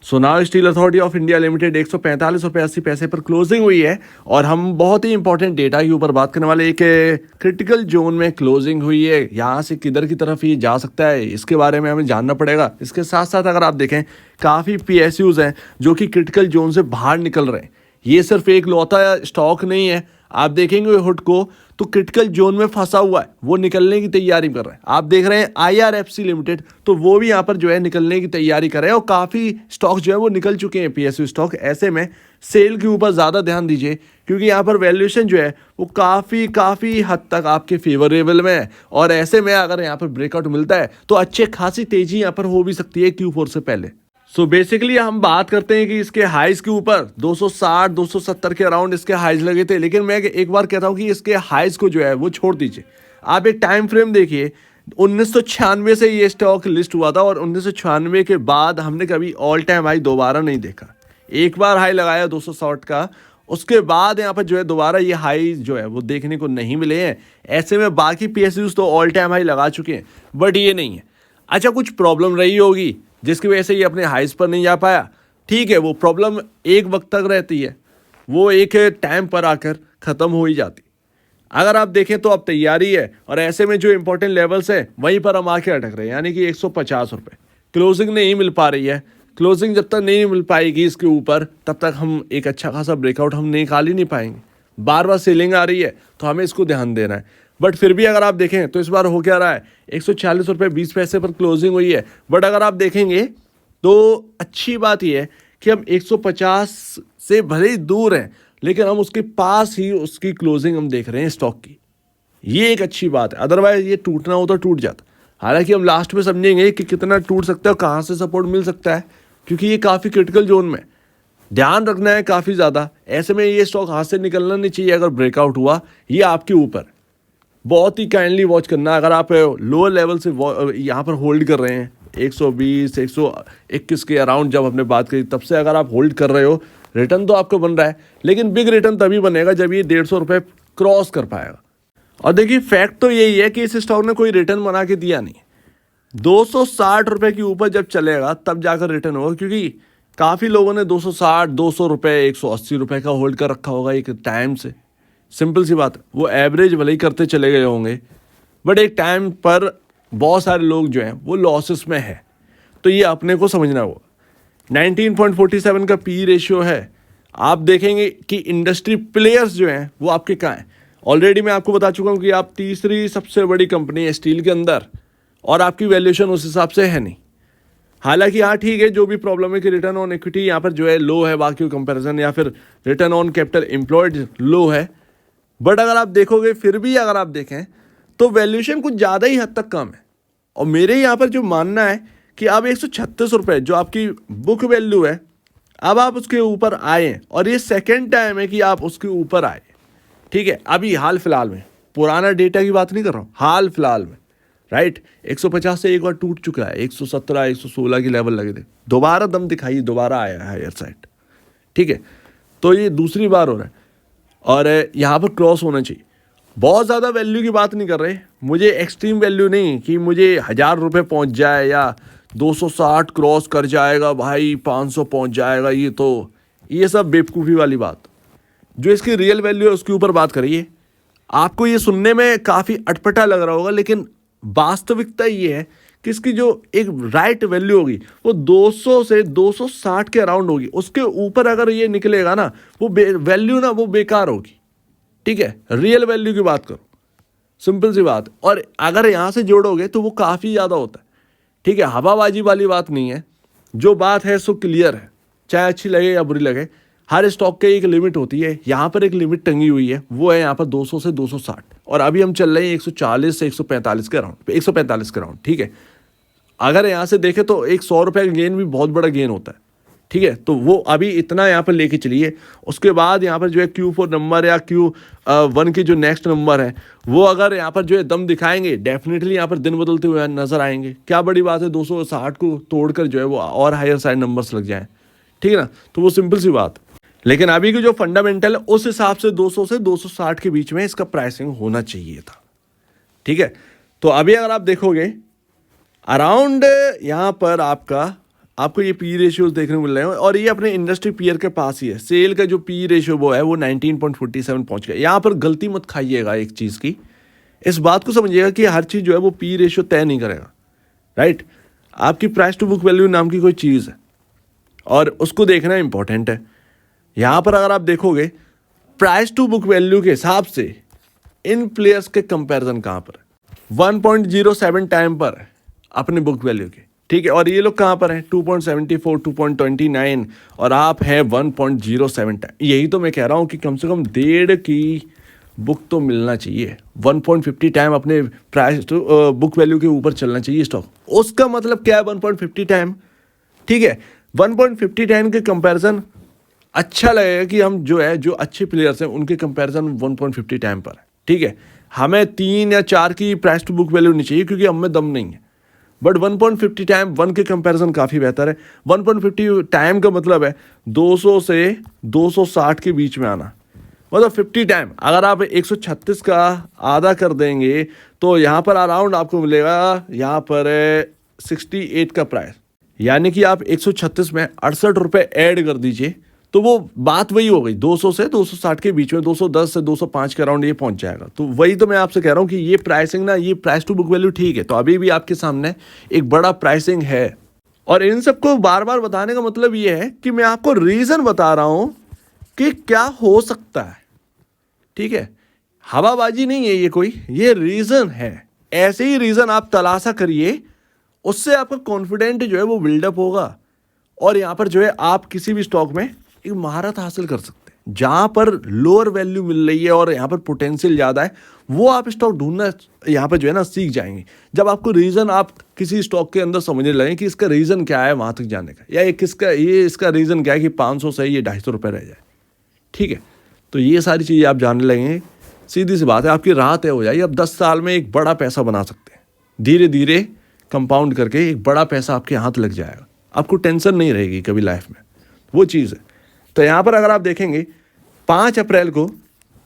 Sonar steel authority of India limited 145 रुपये 80 पैसे पर क्लोजिंग हुई है। और हम बहुत ही इंपॉर्टेंट डेटा के ऊपर बात करने वाले, एक क्रिटिकल जोन में क्लोजिंग हुई है। यहाँ से किधर की तरफ ये जा सकता है इसके बारे में हमें जानना पड़ेगा। इसके साथ साथ अगर आप देखें काफ़ी PSUs हैं जो कि क्रिटिकल जोन से बाहर निकल रहे हैं। ये सिर्फ एक लौता स्टॉक नहीं है, आप देखेंगे हुड को तो क्रिटिकल जोन में फंसा हुआ है, वो निकलने की तैयारी कर रहा है। आप देख रहे हैं IRFC लिमिटेड, तो वो भी यहाँ पर जो है निकलने की तैयारी कर रहे हैं और काफ़ी स्टॉक जो है वो निकल चुके हैं PSU स्टॉक। ऐसे में सेल के ऊपर ज़्यादा ध्यान दीजिए क्योंकि यहाँ पर वैल्यूएशन जो है वो काफ़ी हद तक आपके फेवरेबल में है। और ऐसे में अगर यहाँ पर ब्रेकआउट मिलता है तो अच्छे खासी तेज़ी यहाँ पर हो भी सकती है Q4 से पहले। सो बेसिकली हम बात करते हैं कि इसके हाइज के ऊपर 260 270 के अराउंड इसके हाइज लगे थे, लेकिन मैं एक बार कहता हूं कि इसके हाइज को जो है वो छोड़ दीजिए। आप एक टाइम फ्रेम देखिए, 1996 से ये स्टॉक लिस्ट हुआ था और 1996 के बाद हमने कभी ऑल टाइम हाई दोबारा नहीं देखा। एक बार हाई लगाया 260 का, उसके बाद यहाँ पर जो है दोबारा ये हाई जो है वो देखने को नहीं मिले हैं। ऐसे में बाकी PSUs तो ऑल टाइम हाई लगा चुके हैं, बट ये नहीं है। अच्छा, कुछ प्रॉब्लम रही होगी जिसकी वजह से ये अपने हाइज पर नहीं जा पाया, ठीक है। वो प्रॉब्लम एक वक्त तक रहती है, वो एक टाइम पर आकर ख़त्म हो ही जाती। अगर आप देखें तो अब तैयारी है और ऐसे में जो इंपॉर्टेंट लेवल्स हैं वहीं पर हम आके अटक रहे हैं, यानी कि 150 रुपये। क्लोजिंग नहीं मिल पा रही है। क्लोजिंग जब तक नहीं मिल पाएगी इसके ऊपर तब तक हम एक अच्छा खासा ब्रेकआउट हम निकाल ही नहीं पाएंगे। बार बार सेलिंग आ रही है तो हमें इसको ध्यान देना है। बट फिर भी अगर आप देखें तो इस बार हो क्या रहा है, 140 रुपये 20 पैसे पर क्लोजिंग हुई है। बट अगर आप देखेंगे तो अच्छी बात यह है कि हम 150 से भले ही दूर हैं लेकिन हम उसके पास ही उसकी क्लोजिंग हम देख रहे हैं स्टॉक की। ये एक अच्छी बात है, अदरवाइज ये टूटना हो तो टूट जाता। हालांकि हम लास्ट में समझेंगे कि कितना टूट सकता है और कहाँ से सपोर्ट मिल सकता है, क्योंकि ये काफ़ी क्रिटिकल जोन में ध्यान रखना है काफ़ी ज़्यादा। ऐसे में ये स्टॉक हाथ से निकलना नहीं चाहिए। अगर ब्रेकआउट हुआ ये आपके ऊपर, बहुत ही काइंडली वॉच करना। अगर आप लोअर लेवल से यहाँ पर होल्ड कर रहे हैं 120 121 के अराउंड जब हमने बात करी तब से अगर आप होल्ड कर रहे हो, रिटर्न तो आपको बन रहा है, लेकिन बिग रिटर्न तभी बनेगा जब ये 150 रुपये क्रॉस कर पाएगा। और देखिए फैक्ट तो यही है कि इस स्टॉक ने कोई रिटर्न बना के दिया नहीं। 260 रुपये के ऊपर जब चलेगा तब जाकर रिटर्न होगा, क्योंकि काफ़ी लोगों ने 260 200 रुपये 180 रुपये का होल्ड कर रखा होगा एक टाइम से। सिंपल सी बात है, वो एवरेज भले ही करते चले गए होंगे, बट एक टाइम पर बहुत सारे लोग जो हैं वो लॉसेस में है। तो ये अपने को समझना होगा। 19.47 का पी रेशियो है। आप देखेंगे कि इंडस्ट्री प्लेयर्स जो हैं वो आपके कहाँ हैं। ऑलरेडी मैं आपको बता चुका हूँ कि आप तीसरी सबसे बड़ी कंपनी है स्टील के अंदर और आपकी वैल्यूएशन उस हिसाब से है नहीं। हालांकि हाँ ठीक है, जो भी प्रॉब्लम है कि रिटर्न ऑन इक्विटी यहाँ पर जो है लो है बाकी कंपैरिजन, या फिर रिटर्न ऑन कैपिटल एम्प्लॉयड लो है। बट अगर आप देखोगे फिर भी अगर आप देखें तो वैल्यूएशन कुछ ज़्यादा ही हद तक कम है। और मेरे यहाँ पर जो मानना है कि अब 136 रुपये जो आपकी बुक वैल्यू है, अब आप उसके ऊपर आए और ये सेकेंड टाइम है कि आप उसके ऊपर आए, ठीक है। अभी हाल फिलहाल में, पुराना डेटा की बात नहीं कर रहा हूँ, हाल फिलहाल में, राइट। 150 से एक बार टूट चुका है, 117 116 की लेवल लगे थे, दोबारा दम दिखाई, दोबारा आया है हायर साइड, ठीक है। तो ये दूसरी बार हो रहा है और यहाँ पर क्रॉस होना चाहिए। बहुत ज़्यादा वैल्यू की बात नहीं कर रहे, मुझे एक्सट्रीम वैल्यू नहीं कि मुझे 1000 रुपये पहुँच जाए या 260 क्रॉस कर जाएगा भाई, 500 पहुँच जाएगा, ये सब बेवकूफ़ी वाली बात। जो इसकी रियल वैल्यू है उसके ऊपर बात करिए। आपको ये सुनने में काफ़ी अटपटा लग रहा होगा, लेकिन वास्तविकता ये है कि इसकी जो एक राइट वैल्यू होगी वो 200 से 260 के अराउंड होगी। उसके ऊपर अगर ये निकलेगा ना वो वैल्यू ना वो बेकार होगी, ठीक है। रियल वैल्यू की बात करो, सिंपल सी बात। और अगर यहाँ से जोड़ोगे तो वो काफ़ी ज़्यादा होता है, ठीक है। हवाबाजी वाली बात नहीं है, जो बात है सो क्लियर है, चाहे अच्छी लगे या बुरी लगे। हर स्टॉक की एक लिमिट होती है, यहाँ पर एक लिमिट टंगी हुई है, वो है यहाँ पर 200 से 260 और अभी हम चल रहे हैं 140 से 145 के अराउंड, 145 के अराउंड, ठीक है। अगर यहाँ से देखें तो एक 100 रुपये का गेन भी बहुत बड़ा गेन होता है, ठीक है। तो वो अभी इतना यहाँ पर लेके चलिए। उसके बाद यहाँ पर जो है Q4 नंबर या Q1 के जो नेक्स्ट नंबर है वो अगर यहाँ पर जो है दम दिखाएंगे, डेफिनेटली यहाँ पर दिन बदलते हुए नजर आएंगे। क्या बड़ी बात है 260 को तोड़कर जो है वो और हायर साइड नंबर्स लग जाएं, ठीक है ना। तो वो सिंपल सी बात। लेकिन अभी की जो फंडामेंटल है उस हिसाब से 200 से 260 के बीच में इसका प्राइसिंग होना चाहिए था, ठीक है। तो अभी अगर आप देखोगे अराउंड यहाँ पर आपका आपको ये पी रेशियोज देखने को मिल रहे हैं और ये अपने इंडस्ट्री पीयर के पास ही है। सेल का जो पी रेशियो वो है वो 19.47 पहुंच गया। यहाँ पर गलती मत खाइएगा एक चीज़ की, इस बात को समझिएगा कि हर चीज़ जो है वो पी रेशियो तय नहीं करेगा, राइट। आपकी प्राइस टू बुक वैल्यू नाम की कोई चीज़ है और उसको देखना इंपॉर्टेंट है। यहाँ पर अगर आप देखोगे प्राइस टू बुक वैल्यू के हिसाब से इन प्लेयर्स के कंपैरिजन कहाँ पर है, 1.07 टाइम पर है अपने बुक वैल्यू के, ठीक है। और ये लोग कहाँ पर हैं, 2.74, 2.29 और आप हैं 1.07 टाइम। यही तो मैं कह रहा हूँ कि कम से कम 1.5 की बुक तो मिलना चाहिए, 1.50 टाइम अपने प्राइस टू बुक वैल्यू के ऊपर चलना चाहिए स्टॉक। उसका मतलब क्या है 1.50 टाइम, ठीक है। 1.50 टाइम के कंपैरिजन अच्छा लगेगा कि हम जो है जो अच्छे प्लेयर्स हैं उनके कंपैरिजन 1.50 टाइम पर है, ठीक है। हमें 3 या 4 की प्राइस टू बुक वैल्यू नहीं चाहिए क्योंकि हमें दम नहीं है। बट 1.50 टाइम 1 के कंपैरिजन काफ़ी बेहतर है। 1.50 टाइम का मतलब है 200 से 260 के बीच में आना, मतलब 50 टाइम। अगर आप 136 का आधा कर देंगे तो यहाँ पर अराउंड आपको मिलेगा यहाँ पर 68 का प्राइस, यानी कि आप 136 में 68 रुपये ऐड कर दीजिए तो वो बात वही हो गई, 200 से 260 के बीच में, 210 से 205 के अराउंड ये पहुंच जाएगा। तो वही तो मैं आपसे कह रहा हूँ कि ये प्राइसिंग ना, ये प्राइस टू बुक वैल्यू ठीक है। तो अभी भी आपके सामने एक बड़ा प्राइसिंग है और इन सबको बार बार बताने का मतलब ये है कि मैं आपको रीज़न बता रहा हूँ कि क्या हो सकता है, ठीक है। हवाबाजी नहीं है ये कोई, ये रीज़न है। ऐसे ही रीज़न आप तलाशा करिए, उससे आपका कॉन्फिडेंट जो है वो बिल्डअप होगा और यहाँ पर जो है आप किसी भी स्टॉक में एक महारत हासिल कर सकते हैं। जहाँ पर लोअर वैल्यू मिल रही है और यहाँ पर पोटेंशियल ज़्यादा है वो आप स्टॉक ढूंढना यहाँ पर जो है ना सीख जाएंगे। जब आपको रीज़न, आप किसी स्टॉक के अंदर समझने लगें कि इसका रीज़न क्या है वहाँ तक जाने का, या इसका रीज़न क्या है कि 500 से ये 250 रुपये रह जाए, ठीक है। तो ये सारी चीज़ें आप जानने लगेंगे, सीधी सी बात है आपकी राह तय हो जाएगी। अब 10 साल में एक बड़ा पैसा बना सकते हैं, धीरे धीरे कंपाउंड करके एक बड़ा पैसा आपके हाथ लग जाएगा, आपको टेंशन नहीं रहेगी कभी लाइफ में, वो चीज़ है। तो यहाँ पर अगर आप देखेंगे 5 अप्रैल को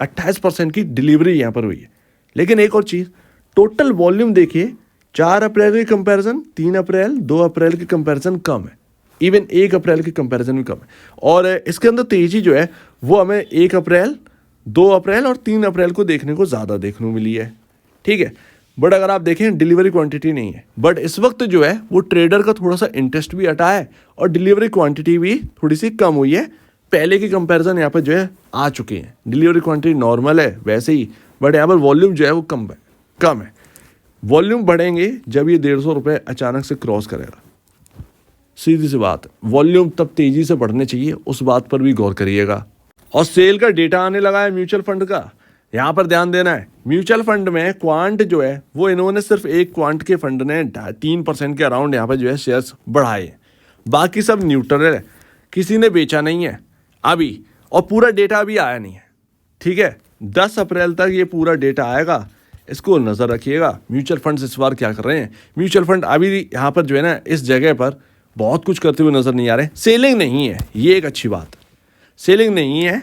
28% की डिलीवरी यहाँ पर हुई है। लेकिन एक और चीज़, टोटल वॉल्यूम देखिए, 4 अप्रैल के कंपैरिजन, 3 अप्रैल, 2 अप्रैल के कंपैरिजन कम है, इवन 1 अप्रैल के कंपैरिजन भी कम है। और इसके अंदर तेज़ी जो है वो हमें 1 अप्रैल, 2 अप्रैल और 3 अप्रैल को देखने को ज़्यादा देखने को मिली है, ठीक है। बट अगर आप देखें डिलीवरी क्वांटिटी नहीं है। बट इस वक्त जो है वो ट्रेडर का थोड़ा सा इंटरेस्ट भी हटा है और डिलीवरी क्वांटिटी भी थोड़ी सी कम हुई है। पहले के कंपैरिजन यहाँ पर जो है आ चुके हैं, डिलीवरी क्वांटिटी नॉर्मल है वैसे ही, बट यहाँ पर वॉल्यूम जो है वो कम है। वॉल्यूम बढ़ेंगे जब ये 150 रुपये अचानक से क्रॉस करेगा, सीधी सी बात। वॉल्यूम तब तेज़ी से बढ़ने चाहिए, उस बात पर भी गौर करिएगा। और सेल का डेटा आने लगा है म्यूचुअल फंड का, यहाँ पर ध्यान देना है। म्यूचुअल फंड में क्वांट जो है वो इन्होंने सिर्फ एक क्वांट के फंड ने 3% के अराउंड यहाँ पर जो है शेयर्स बढ़ाए हैं, बाकी सब न्यूट्रल है, किसी ने बेचा नहीं है अभी, और पूरा डेटा अभी आया नहीं है, ठीक है। 10 अप्रैल तक ये पूरा डेटा आएगा, इसको नज़र रखिएगा। म्यूचुअल फंड इस बार क्या कर रहे हैं, म्यूचुअल फंड अभी यहाँ पर जो है ना इस जगह पर बहुत कुछ करते हुए नज़र नहीं आ रहे। सेलिंग नहीं है, ये एक अच्छी बात, सेलिंग नहीं है,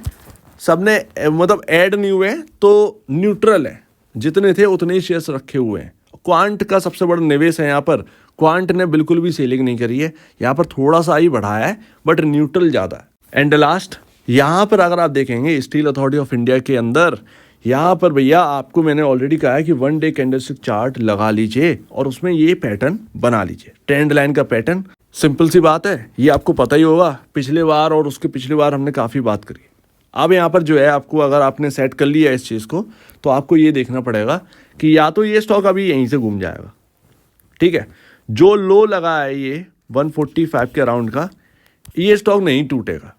सबने मतलब ऐड नहीं हुए तो न्यूट्रल है, जितने थे उतने ही शेयर्स रखे हुए हैं। क्वांट का सबसे बड़ा निवेश है यहाँ पर, क्वांट ने बिल्कुल भी सेलिंग नहीं करी है, यहाँ पर थोड़ा सा ही बढ़ाया है बट न्यूट्रल ज़्यादा है। एंड लास्ट, यहाँ पर अगर आप देखेंगे स्टील अथॉरिटी ऑफ इंडिया के अंदर, यहाँ पर भैया आपको मैंने ऑलरेडी कहा है कि 1 डे कैंडलस्टिक चार्ट लगा लीजिए और उसमें ये पैटर्न बना लीजिए, ट्रेंड लाइन का पैटर्न। सिंपल सी बात है, ये आपको पता ही होगा, पिछले बार और उसके पिछले बार हमने काफ़ी बात करी। अब यहाँ पर जो है आपको, अगर आपने सेट कर लिया इस चीज़ को, तो आपको ये देखना पड़ेगा कि या तो ये स्टॉक अभी यहीं से घूम जाएगा, ठीक है। जो लो लगा है ये 145 के अराउंड का, ये स्टॉक नहीं टूटेगा,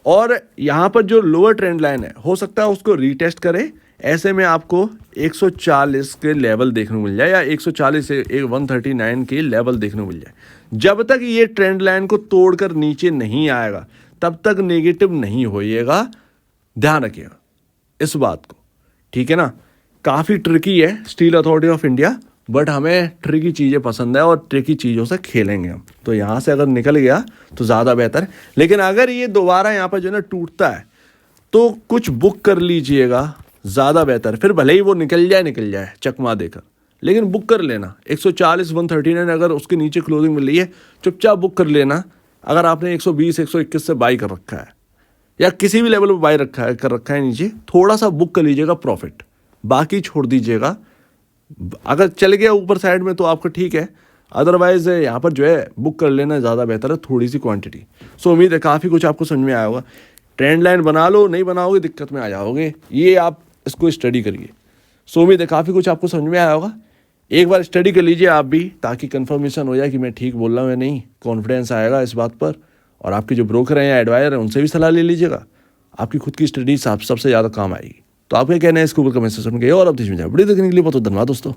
और यहाँ पर जो लोअर ट्रेंड लाइन है हो सकता है उसको रीटेस्ट करे। ऐसे में आपको 140 के लेवल देखने को मिल जाए, या 140 से 139 के लेवल देखने को मिल जाए। जब तक ये ट्रेंड लाइन को तोड़कर नीचे नहीं आएगा तब तक नेगेटिव नहीं होइएगा, ध्यान रखिएगा इस बात को, ठीक है ना। काफ़ी ट्रिकी है steel authority of India, but हमें ट्रिकी चीज़ें पसंद है और ट्रिकी चीज़ों से खेलेंगे हम। तो यहाँ से अगर निकल गया तो ज़्यादा बेहतर है, लेकिन अगर ये दोबारा यहाँ पर जो है ना टूटता है तो कुछ बुक कर लीजिएगा, ज़्यादा बेहतर। फिर भले ही वो निकल जाए चकमा देकर, लेकिन बुक कर लेना 140 139 अगर उसके नीचे क्लोजिंग मिल रही है चुपचाप बुक कर लेना। अगर आपने 120 121 से बाई कर रखा है या किसी भी लेवल पर बाई कर रखा है नीचे, थोड़ा सा बुक कर लीजिएगा प्रॉफिट, बाकी छोड़ दीजिएगा। अगर चल गया ऊपर साइड में तो आपका ठीक है, अदरवाइज यहाँ पर जो है बुक कर लेना ज़्यादा बेहतर है, थोड़ी सी क्वांटिटी। सो उम्मीद है काफ़ी कुछ आपको समझ में आया होगा। ट्रेंड लाइन बना लो, नहीं बनाओगे दिक्कत में आ जाओगे, ये आप इसको स्टडी करिए। सो उम्मीद है काफ़ी कुछ आपको समझ में आया होगा। एक बार स्टडी कर लीजिए आप भी, ताकि कंफर्मेशन हो जाए कि मैं ठीक बोल रहा हूँ या नहीं, कॉन्फिडेंस आएगा इस बात पर। और आपके जो ब्रोकर हैं या एडवाइजर हैं उनसे भी सलाह ले लीजिएगा, आपकी खुद की स्टडी सबसे ज़्यादा काम आएगी। तो आप क्या कहना है इसके ऊपर कमेंट सेक्शन में, और अब वीडियो देखने के लिए बहुत धन्यवाद दोस्तों।